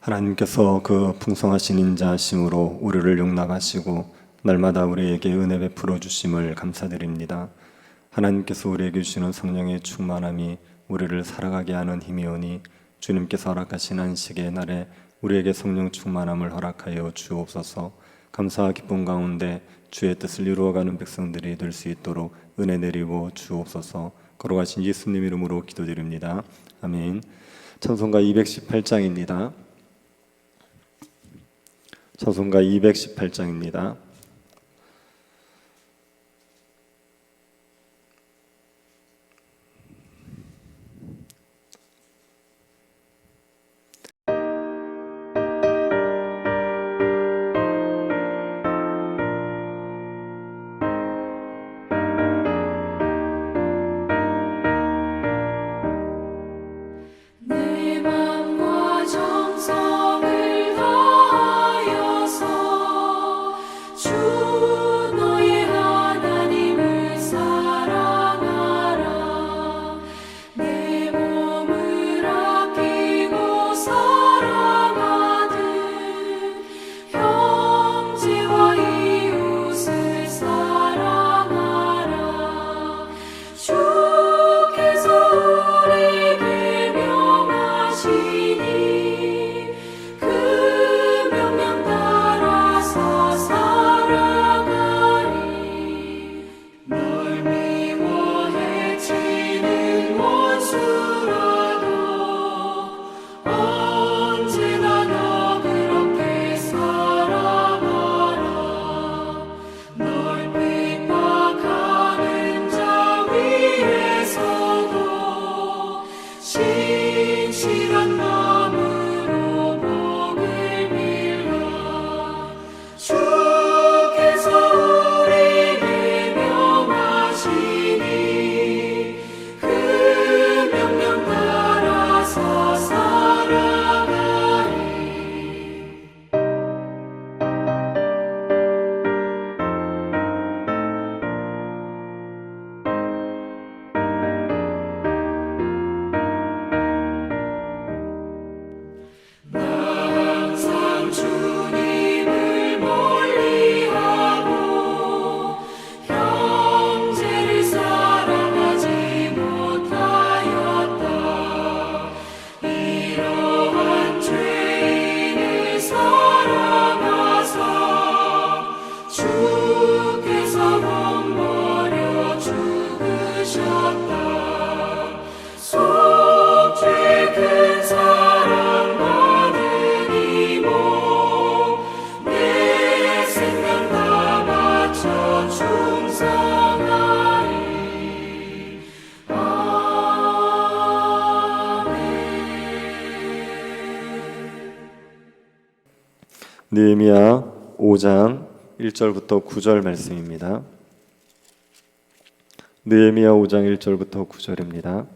하나님께서 그 풍성하신 인자하심으로 우리를 용납하시고 날마다 우리에게 은혜 베풀어 주심을 감사드립니다. 하나님께서 우리에게 주시는 성령의 충만함이 우리를 살아가게 하는 힘이오니 주님께서 허락하신 안식의 날에 우리에게 성령 충만함을 허락하여 주옵소서. 감사와 기쁨 가운데 주의 뜻을 이루어가는 백성들이 될 수 있도록 은혜 내리고 주옵소서. 걸어가신 예수님 이름으로 기도드립니다. 아멘. 찬송가 218장입니다. 찬송가 218장입니다. 느헤미야 5장 1절부터 9절 말씀입니다. 느헤미야 5장 1절부터 9절입니다.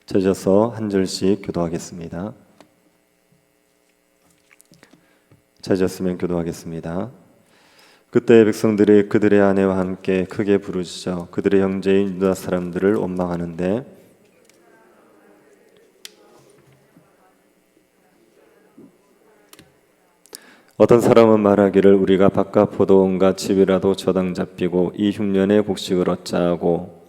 찾아서 한 절씩 교도하겠습니다. 찾았으면 교도하겠습니다. 그때 백성들이 그들의 아내와 함께 크게 부르짖어 그들의 형제인 유다 사람들을 원망하는데 어떤 사람은 말하기를 우리가 바깥 포도원과 집이라도 저당 잡히고 이 흉년에 복식을 얻자 하고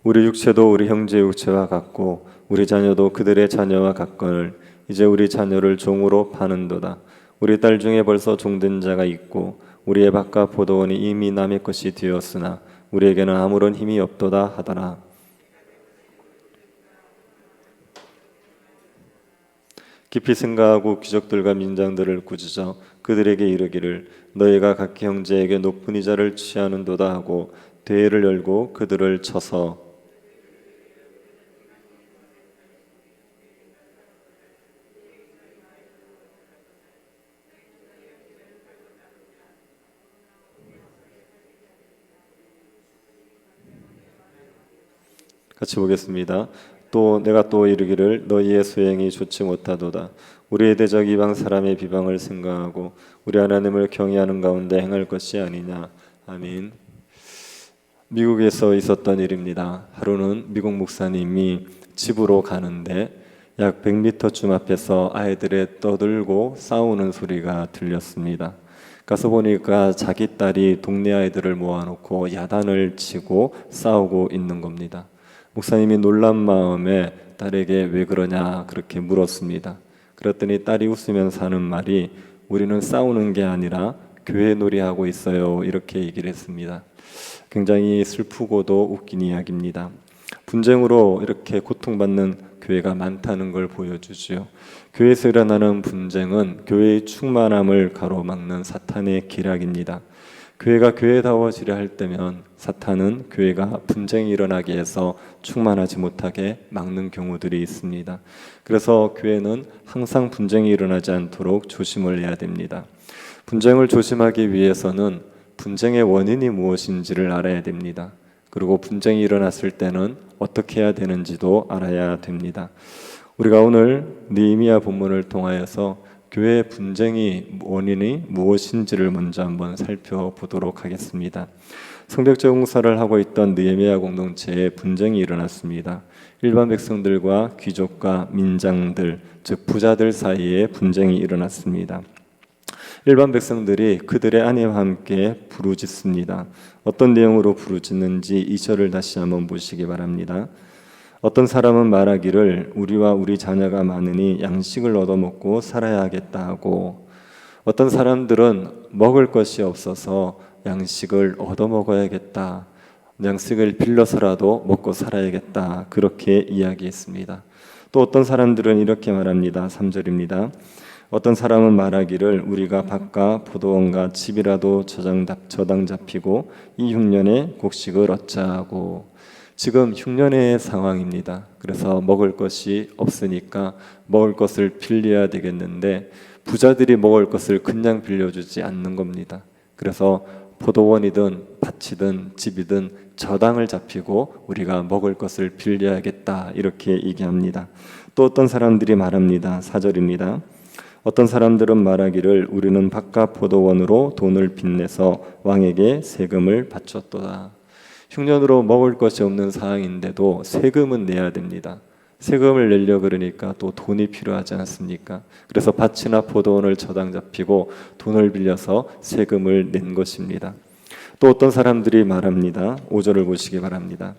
우리 육체도 우리 형제의 육체와 같고 우리 자녀도 그들의 자녀와 같거늘 이제 우리 자녀를 종으로 파는도다. 우리 딸 중에 벌써 종된 자가 있고 우리의 바깥 포도원이 이미 남의 것이 되었으나 우리에게는 아무런 힘이 없도다 하더라. 깊이 생각하고 귀족들과 민장들을 꾸짖어 그들에게 이르기를 너희가 각기 형제에게 높은 이자를 취하는도다 하고 대회를 열고 그들을 쳐서 같이 보겠습니다. 또 내가 또 이르기를 너희의 소행이 좋지 못하도다. 우리의 대적 이방 사람의 비방을 생각하고 우리 하나님을 경외하는 가운데 행할 것이 아니냐. 아멘. 미국에서 있었던 일입니다. 하루는 미국 목사님이 집으로 가는데 약 100m쯤 앞에서 아이들의 떠들고 싸우는 소리가 들렸습니다. 가서 보니까 자기 딸이 동네 아이들을 모아놓고 야단을 치고 싸우고 있는 겁니다. 목사님이 놀란 마음에 딸에게 왜 그러냐 그렇게 물었습니다. 그랬더니 딸이 웃으면서 하는 말이 우리는 싸우는 게 아니라 교회 놀이하고 있어요 이렇게 얘기를 했습니다. 굉장히 슬프고도 웃긴 이야기입니다. 분쟁으로 이렇게 고통받는 교회가 많다는 걸 보여주지요. 교회에서 일어나는 분쟁은 교회의 충만함을 가로막는 사탄의 기략입니다. 교회가 교회다워지려 할 때면 사탄은 교회가 분쟁이 일어나게 해서 충만하지 못하게 막는 경우들이 있습니다. 그래서 교회는 항상 분쟁이 일어나지 않도록 조심을 해야 됩니다. 분쟁을 조심하기 위해서는 분쟁의 원인이 무엇인지를 알아야 됩니다. 그리고 분쟁이 일어났을 때는 어떻게 해야 되는지도 알아야 됩니다. 우리가 오늘 느헤미야 본문을 통하여서 교회의 분쟁이 원인이 무엇인지를 먼저 한번 살펴보도록 하겠습니다. 성벽 재공사를 하고 있던 느헤미야 공동체에 분쟁이 일어났습니다. 일반 백성들과 귀족과 민장들, 즉 부자들 사이에 분쟁이 일어났습니다. 일반 백성들이 그들의 아내와 함께 부르짖습니다. 어떤 내용으로 부르짖는지 2절을 다시 한번 보시기 바랍니다. 어떤 사람은 말하기를 우리와 우리 자녀가 많으니 양식을 얻어먹고 살아야 하겠다 하고, 어떤 사람들은 먹을 것이 없어서 양식을 얻어먹어야겠다, 양식을 빌려서라도 먹고 살아야겠다 그렇게 이야기했습니다. 또 어떤 사람들은 이렇게 말합니다. 3절입니다. 어떤 사람은 말하기를 우리가 밭과 포도원과 집이라도 저당 잡히고 이 흉년에 곡식을 얻자 하고, 지금 흉년의 상황입니다. 그래서 먹을 것이 없으니까 먹을 것을 빌려야 되겠는데 부자들이 먹을 것을 그냥 빌려주지 않는 겁니다. 그래서 포도원이든 밭이든 집이든 저당을 잡히고 우리가 먹을 것을 빌려야겠다 이렇게 얘기합니다. 또 어떤 사람들이 말합니다. 4절입니다. 어떤 사람들은 말하기를 우리는 밭과 포도원으로 돈을 빚내서 왕에게 세금을 바쳤도다. 흉년으로 먹을 것이 없는 상황인데도 세금은 내야 됩니다. 세금을 내려 그러니까 또 돈이 필요하지 않습니까? 그래서 밭이나 포도원을 저당 잡히고 돈을 빌려서 세금을 낸 것입니다. 또 어떤 사람들이 말합니다. 5절을 보시기 바랍니다.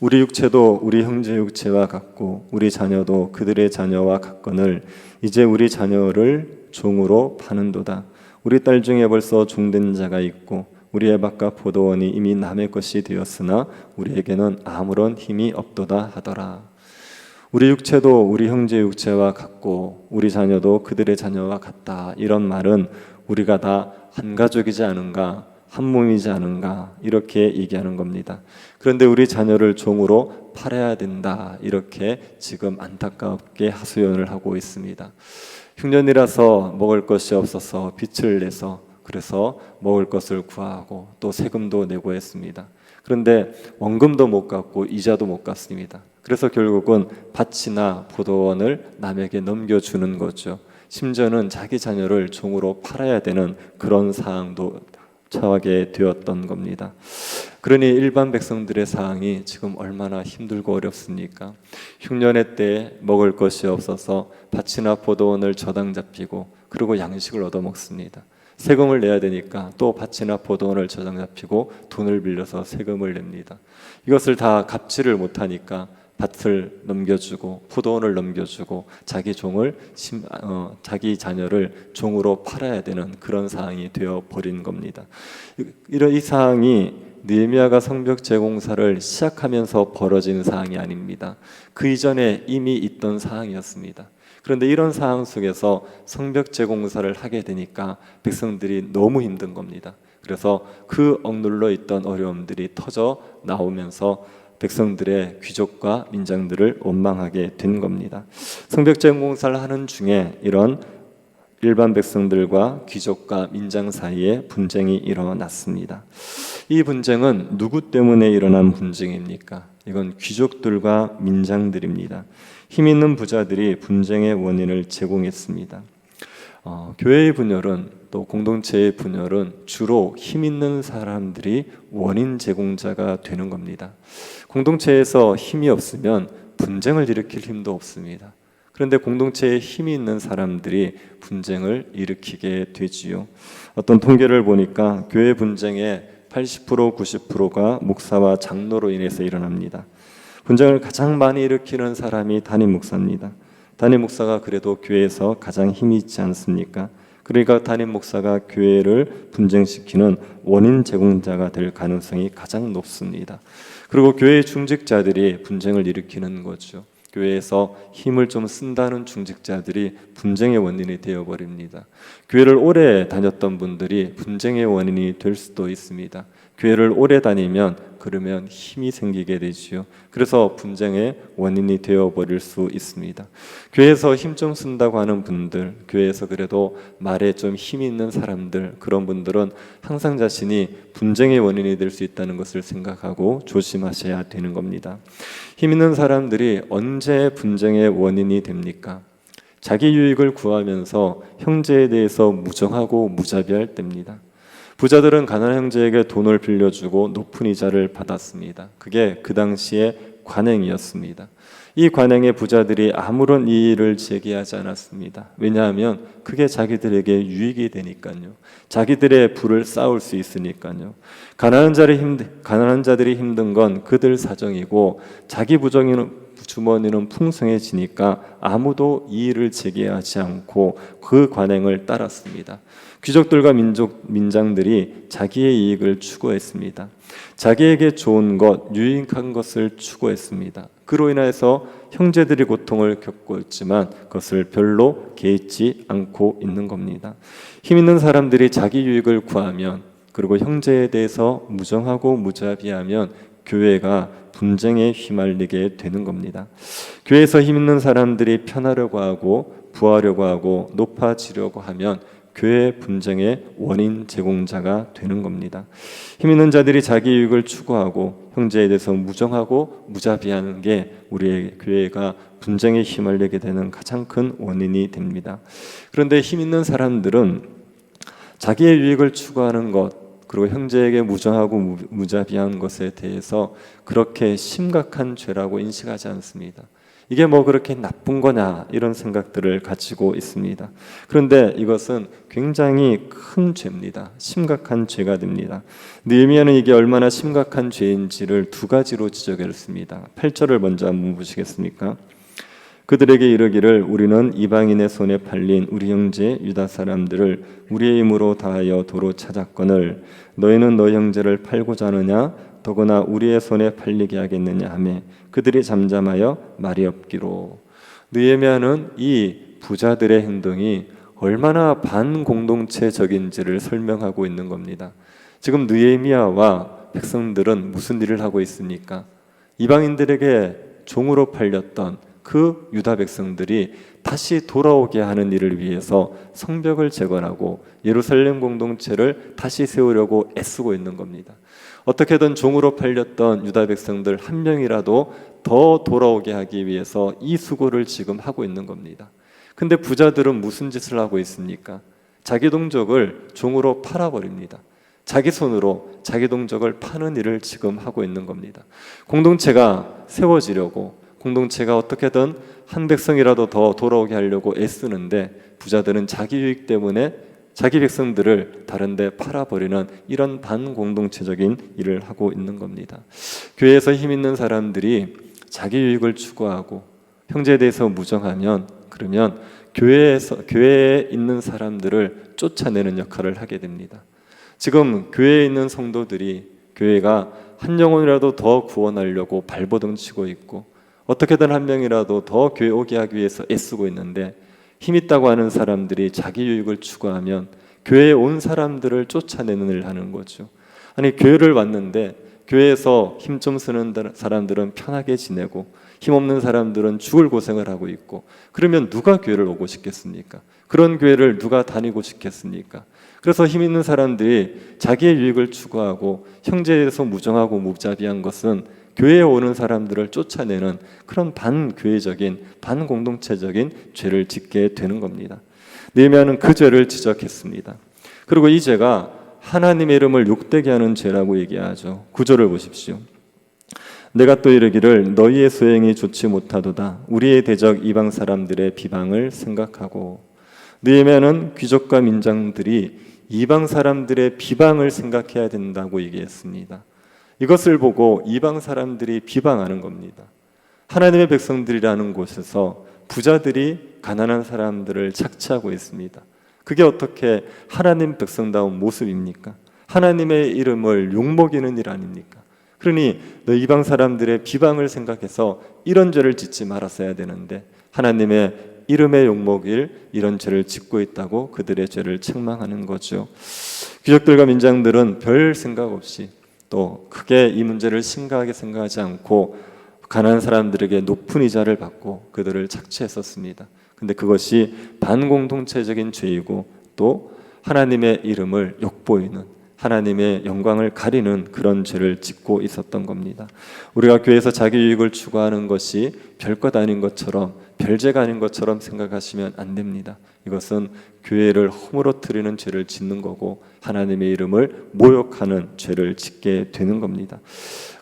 우리 육체도 우리 형제 육체와 같고 우리 자녀도 그들의 자녀와 같거늘 이제 우리 자녀를 종으로 파는도다. 우리 딸 중에 벌써 종된 자가 있고 우리의 밭과 포도원이 이미 남의 것이 되었으나 우리에게는 아무런 힘이 없도다 하더라. 우리 육체도 우리 형제 육체와 같고 우리 자녀도 그들의 자녀와 같다. 이런 말은 우리가 다 한 가족이지 않은가, 한 몸이지 않은가 이렇게 얘기하는 겁니다. 그런데 우리 자녀를 종으로 팔아야 된다 이렇게 지금 안타깝게 하소연을 하고 있습니다. 흉년이라서 먹을 것이 없어서 빚을 내서 그래서 먹을 것을 구하고 또 세금도 내고 했습니다. 그런데 원금도 못 갚고 이자도 못 갚습니다. 그래서 결국은 밭이나 포도원을 남에게 넘겨주는 거죠. 심지어는 자기 자녀를 종으로 팔아야 되는 그런 상황도 처하게 되었던 겁니다. 그러니 일반 백성들의 상황이 지금 얼마나 힘들고 어렵습니까? 흉년의 때에 먹을 것이 없어서 밭이나 포도원을 저당 잡히고 그리고 양식을 얻어먹습니다. 세금을 내야 되니까 또 밭이나 포도원을 저당 잡히고 돈을 빌려서 세금을 냅니다. 이것을 다 갚지를 못하니까 밭을 넘겨주고 포도원을 넘겨주고 자기 자기 자녀를 종으로 팔아야 되는 그런 상황이 되어 버린 겁니다. 이 상황이 느헤미야가 성벽 재공사를 시작하면서 벌어진 상황이 아닙니다. 그 이전에 이미 있던 상황이었습니다. 그런데 이런 상황 속에서 성벽 재공사를 하게 되니까 백성들이 너무 힘든 겁니다. 그래서 그 억눌러 있던 어려움들이 터져 나오면서 백성들의 귀족과 민장들을 원망하게 된 겁니다. 성벽 재공사를 하는 중에 이런 일반 백성들과 귀족과 민장 사이에 분쟁이 일어났습니다. 이 분쟁은 누구 때문에 일어난 분쟁입니까? 이건 귀족들과 민장들입니다. 힘 있는 부자들이 분쟁의 원인을 제공했습니다. 교회의 분열은 또 공동체의 분열은 주로 힘 있는 사람들이 원인 제공자가 되는 겁니다. 공동체에서 힘이 없으면 분쟁을 일으킬 힘도 없습니다. 그런데 공동체에 힘이 있는 사람들이 분쟁을 일으키게 되지요. 어떤 통계를 보니까 교회 분쟁의 80% 90%가 목사와 장로로 인해서 일어납니다. 분쟁을 가장 많이 일으키는 사람이 담임 목사입니다. 담임 목사가 그래도 교회에서 가장 힘이 있지 않습니까? 그러니까 담임 목사가 교회를 분쟁시키는 원인 제공자가 될 가능성이 가장 높습니다. 그리고 교회 중직자들이 분쟁을 일으키는 거죠. 교회에서 힘을 좀 쓴다는 중직자들이 분쟁의 원인이 되어버립니다. 교회를 오래 다녔던 분들이 분쟁의 원인이 될 수도 있습니다. 교회를 오래 다니면 그러면 힘이 생기게 되지요. 그래서 분쟁의 원인이 되어버릴 수 있습니다. 교회에서 힘 좀 쓴다고 하는 분들, 교회에서 그래도 말에 좀 힘이 있는 사람들, 그런 분들은 항상 자신이 분쟁의 원인이 될 수 있다는 것을 생각하고 조심하셔야 되는 겁니다. 힘 있는 사람들이 언제 분쟁의 원인이 됩니까? 자기 유익을 구하면서 형제에 대해서 무정하고 무자비할 때입니다. 부자들은 가난한 형제에게 돈을 빌려주고 높은 이자를 받았습니다. 그게 그 당시의 관행이었습니다. 이 관행에 부자들이 아무런 이의를 제기하지 않았습니다. 왜냐하면 그게 자기들에게 유익이 되니까요. 자기들의 부를 쌓을 수 있으니까요. 가난한 자들이 힘든 건 그들 사정이고 자기 주머니는 풍성해지니까 아무도 이의를 제기하지 않고 그 관행을 따랐습니다. 귀족들과 민장들이 자기의 이익을 추구했습니다. 자기에게 좋은 것, 유익한 것을 추구했습니다. 그로 인해서 형제들이 고통을 겪고 있지만 그것을 별로 개의치 않고 있는 겁니다. 힘 있는 사람들이 자기 유익을 구하면, 그리고 형제에 대해서 무정하고 무자비하면 교회가 분쟁에 휘말리게 되는 겁니다. 교회에서 힘 있는 사람들이 편하려고 하고 부하려고 하고 높아지려고 하면 교회 분쟁의 원인 제공자가 되는 겁니다. 힘 있는 자들이 자기 유익을 추구하고 형제에 대해서 무정하고 무자비하는 게 우리의 교회가 분쟁에 휘말리게 되는 가장 큰 원인이 됩니다. 그런데 힘 있는 사람들은 자기의 유익을 추구하는 것, 그리고 형제에게 무정하고 무자비한 것에 대해서 그렇게 심각한 죄라고 인식하지 않습니다. 이게 뭐 그렇게 나쁜 거냐, 이런 생각들을 가지고 있습니다. 그런데 이것은 굉장히 큰 죄입니다. 심각한 죄가 됩니다. 느헤미야는 이게 얼마나 심각한 죄인지를 두 가지로 지적했습니다. 8절을 먼저 한번 보시겠습니까? 그들에게 이르기를 우리는 이방인의 손에 팔린 우리 형제 유다 사람들을 우리의 힘으로 다하여 도로 찾았거늘 너희는 너희 형제를 팔고자 하느냐 더구나 우리의 손에 팔리게 하겠느냐 하며 그들이 잠잠하여 말이 없기로. 느헤미야는 이 부자들의 행동이 얼마나 반공동체적인지를 설명하고 있는 겁니다. 지금 느헤미야와 백성들은 무슨 일을 하고 있습니까? 이방인들에게 종으로 팔렸던 그 유다 백성들이 다시 돌아오게 하는 일을 위해서 성벽을 재건하고 예루살렘 공동체를 다시 세우려고 애쓰고 있는 겁니다. 어떻게든 종으로 팔렸던 유다 백성들 한 명이라도 더 돌아오게 하기 위해서 이 수고를 지금 하고 있는 겁니다. 근데 부자들은 무슨 짓을 하고 있습니까? 자기 동족을 종으로 팔아버립니다. 자기 손으로 자기 동족을 파는 일을 지금 하고 있는 겁니다. 공동체가 세워지려고, 공동체가 어떻게든 한 백성이라도 더 돌아오게 하려고 애쓰는데 부자들은 자기 유익 때문에 자기 백성들을 다른 데 팔아버리는 이런 반공동체적인 일을 하고 있는 겁니다. 교회에서 힘 있는 사람들이 자기 유익을 추구하고 형제에 대해서 무정하면, 그러면 교회에 있는 사람들을 쫓아내는 역할을 하게 됩니다. 지금 교회에 있는 성도들이 교회가 한 영혼이라도 더 구원하려고 발버둥 치고 있고 어떻게든 한 명이라도 더 교회 오게 하기 위해서 애쓰고 있는데 힘 있다고 하는 사람들이 자기 유익을 추구하면 교회에 온 사람들을 쫓아내는 일을 하는 거죠. 아니, 교회를 왔는데 교회에서 힘 좀 쓰는 사람들은 편하게 지내고 힘없는 사람들은 죽을 고생을 하고 있고, 그러면 누가 교회를 오고 싶겠습니까? 그런 교회를 누가 다니고 싶겠습니까? 그래서 힘 있는 사람들이 자기의 유익을 추구하고 형제에 대해서 무정하고 무자비한 것은 교회에 오는 사람들을 쫓아내는 그런 반교회적인 반공동체적인 죄를 짓게 되는 겁니다. 느헤미야는 그 죄를 지적했습니다. 그리고 이 죄가 하나님의 이름을 욕되게 하는 죄라고 얘기하죠. 9절을 보십시오. 내가 또 이르기를 너희의 소행이 좋지 못하도다. 우리의 대적 이방 사람들의 비방을 생각하고. 느헤미야는 귀족과 민장들이 이방 사람들의 비방을 생각해야 된다고 얘기했습니다. 이것을 보고 이방 사람들이 비방하는 겁니다. 하나님의 백성들이라는 곳에서 부자들이 가난한 사람들을 착취하고 있습니다. 그게 어떻게 하나님 백성다운 모습입니까? 하나님의 이름을 욕먹이는 일 아닙니까? 그러니 너 이방 사람들의 비방을 생각해서 이런 죄를 짓지 말았어야 되는데 하나님의 이름의 욕먹일 이런 죄를 짓고 있다고 그들의 죄를 책망하는 거죠. 귀족들과 민장들은 별 생각 없이 또 크게 이 문제를 심각하게 생각하지 않고 가난한 사람들에게 높은 이자를 받고 그들을 착취했었습니다. 근데 그것이 반공동체적인 죄이고 또 하나님의 이름을 욕보이는 하나님의 영광을 가리는 그런 죄를 짓고 있었던 겁니다. 우리가 교회에서 자기 유익을 추구하는 것이 별것 아닌 것처럼 별죄가 아닌 것처럼 생각하시면 안 됩니다. 이것은 교회를 허물어뜨리는 죄를 짓는 거고 하나님의 이름을 모욕하는 죄를 짓게 되는 겁니다.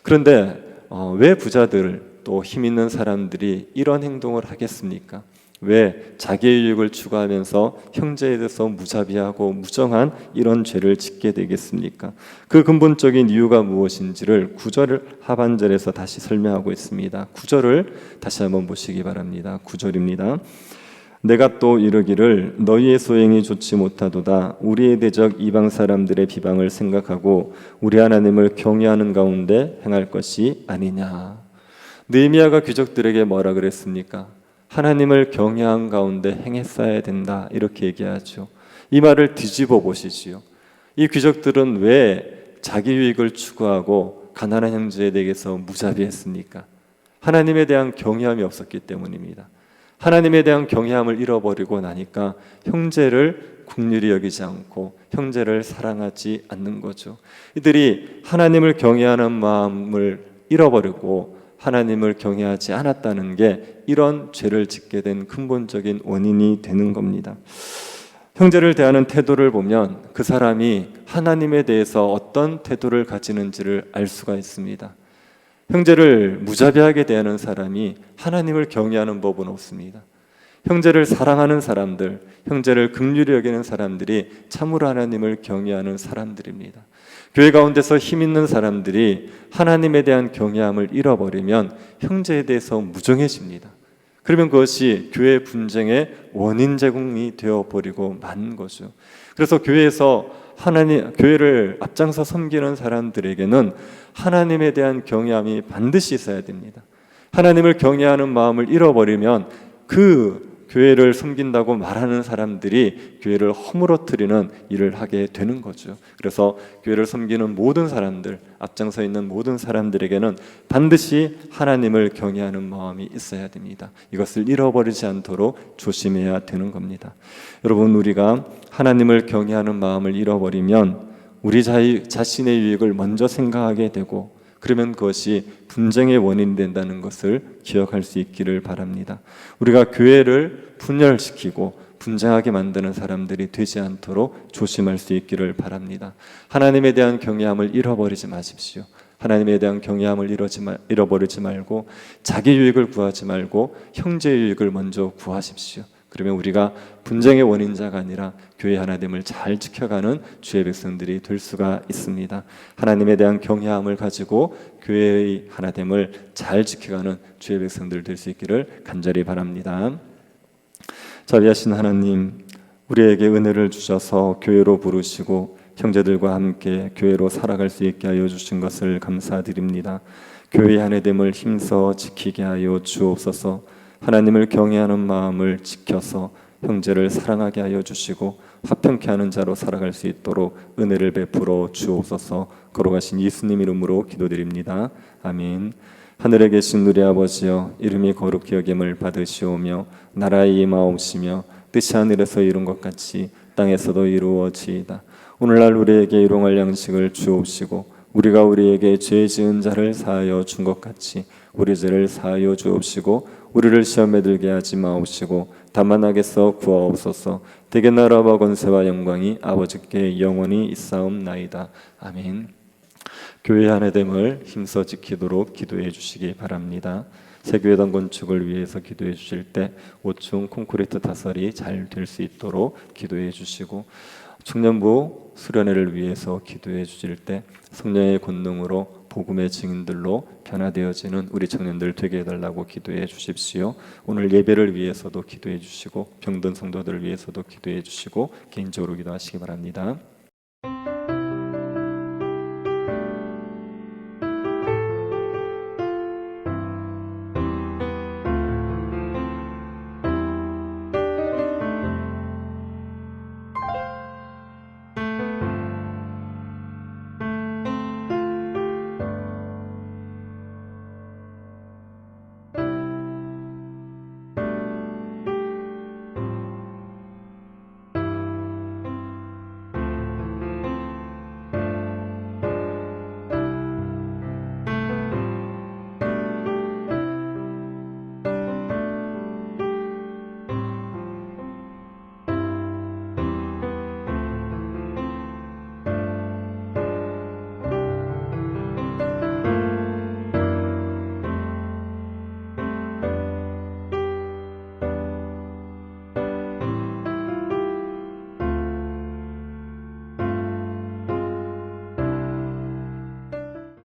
그런데 왜 부자들 또 힘 있는 사람들이 이런 행동을 하겠습니까? 왜 자기의 유익을 추구하면서 형제에 대해서 무자비하고 무정한 이런 죄를 짓게 되겠습니까? 그 근본적인 이유가 무엇인지를 9절 하반절에서 다시 설명하고 있습니다. 9절을 다시 한번 보시기 바랍니다. 9절입니다. 내가 또 이르기를 너희의 소행이 좋지 못하도다. 우리의 대적 이방 사람들의 비방을 생각하고 우리 하나님을 경외하는 가운데 행할 것이 아니냐. 느헤미야가 귀족들에게 뭐라 그랬습니까? 하나님을 경외한 가운데 행했어야 된다 이렇게 얘기하죠. 이 말을 뒤집어 보시지요. 이 귀족들은 왜 자기 유익을 추구하고 가난한 형제에 대해서 무자비했습니까? 하나님에 대한 경외함이 없었기 때문입니다. 하나님에 대한 경외함을 잃어버리고 나니까 형제를 긍휼히 여기지 않고 형제를 사랑하지 않는 거죠. 이들이 하나님을 경외하는 마음을 잃어버리고 하나님을 경외하지 않았다는 게 이런 죄를 짓게 된 근본적인 원인이 되는 겁니다. 형제를 대하는 태도를 보면 그 사람이 하나님에 대해서 어떤 태도를 가지는지를 알 수가 있습니다. 형제를 무자비하게 대하는 사람이 하나님을 경외하는 법은 없습니다. 형제를 사랑하는 사람들, 형제를 긍휼히 여기는 사람들이 참으로 하나님을 경외하는 사람들입니다. 교회 가운데서 힘 있는 사람들이 하나님에 대한 경외함을 잃어버리면 형제에 대해서 무정해집니다. 그러면 그것이 교회 분쟁의 원인 제공이 되어버리고 만 거죠. 그래서 교회에서 교회를 앞장서 섬기는 사람들에게는 하나님에 대한 경외함이 반드시 있어야 됩니다. 하나님을 경외하는 마음을 잃어버리면 그 교회를 섬긴다고 말하는 사람들이 교회를 허물어뜨리는 일을 하게 되는 거죠. 그래서 교회를 섬기는 모든 사람들, 앞장서 있는 모든 사람들에게는 반드시 하나님을 경외하는 마음이 있어야 됩니다. 이것을 잃어버리지 않도록 조심해야 되는 겁니다. 여러분, 우리가 하나님을 경외하는 마음을 잃어버리면 우리 자신의 유익을 먼저 생각하게 되고 그러면 그것이 분쟁의 원인이 된다는 것을 기억할 수 있기를 바랍니다. 우리가 교회를 분열시키고 분쟁하게 만드는 사람들이 되지 않도록 조심할 수 있기를 바랍니다. 하나님에 대한 경외함을 잃어버리지 마십시오. 하나님에 대한 경외함을 잃어버리지 말고 자기 유익을 구하지 말고 형제의 유익을 먼저 구하십시오. 그러면 우리가 분쟁의 원인자가 아니라 교회 하나됨을 잘 지켜가는 주의 백성들이 될 수가 있습니다. 하나님에 대한 경외함을 가지고 교회의 하나됨을 잘 지켜가는 주의 백성들 될 수 있기를 간절히 바랍니다. 자비하신 하나님, 우리에게 은혜를 주셔서 교회로 부르시고 형제들과 함께 교회로 살아갈 수 있게 하여 주신 것을 감사드립니다. 교회의 하나됨을 힘써 지키게 하여 주옵소서. 하나님을 경외하는 마음을 지켜서 형제를 사랑하게 하여 주시고 화평케 하는 자로 살아갈 수 있도록 은혜를 베풀어 주옵소서. 걸어가신 예수님 이름으로 기도드립니다. 아멘. 하늘에 계신 우리 아버지여, 이름이 거룩히 여김을 받으시오며 나라의 임하옵시며 뜻이 하늘에서 이룬 것 같이 땅에서도 이루어지이다. 오늘날 우리에게 일용할 양식을 주옵시고 우리가 우리에게 죄 지은 자를 사하여 준 것 같이 우리 죄를 사하여 주옵시고 우리를 시험에 들게 하지 마옵시고 다만 악에서 구하옵소서. 대개 나라와 권세와 영광이 아버지께 영원히 있사옵나이다. 아멘. 교회 하나됨을 힘써 지키도록 기도해 주시기 바랍니다. 세교회당 건축을 위해서 기도해 주실 때 5층 콘크리트 타설이 잘 될 수 있도록 기도해 주시고, 청년부 수련회를 위해서 기도해 주실 때 성령의 권능으로 복음의 증인들로 변화되어지는 우리 청년들 되게 해달라고 기도해 주십시오. 오늘 예배를 위해서도 기도해 주시고 병든 성도들을 위해서도 기도해 주시고 개인적으로 기도하시기 바랍니다.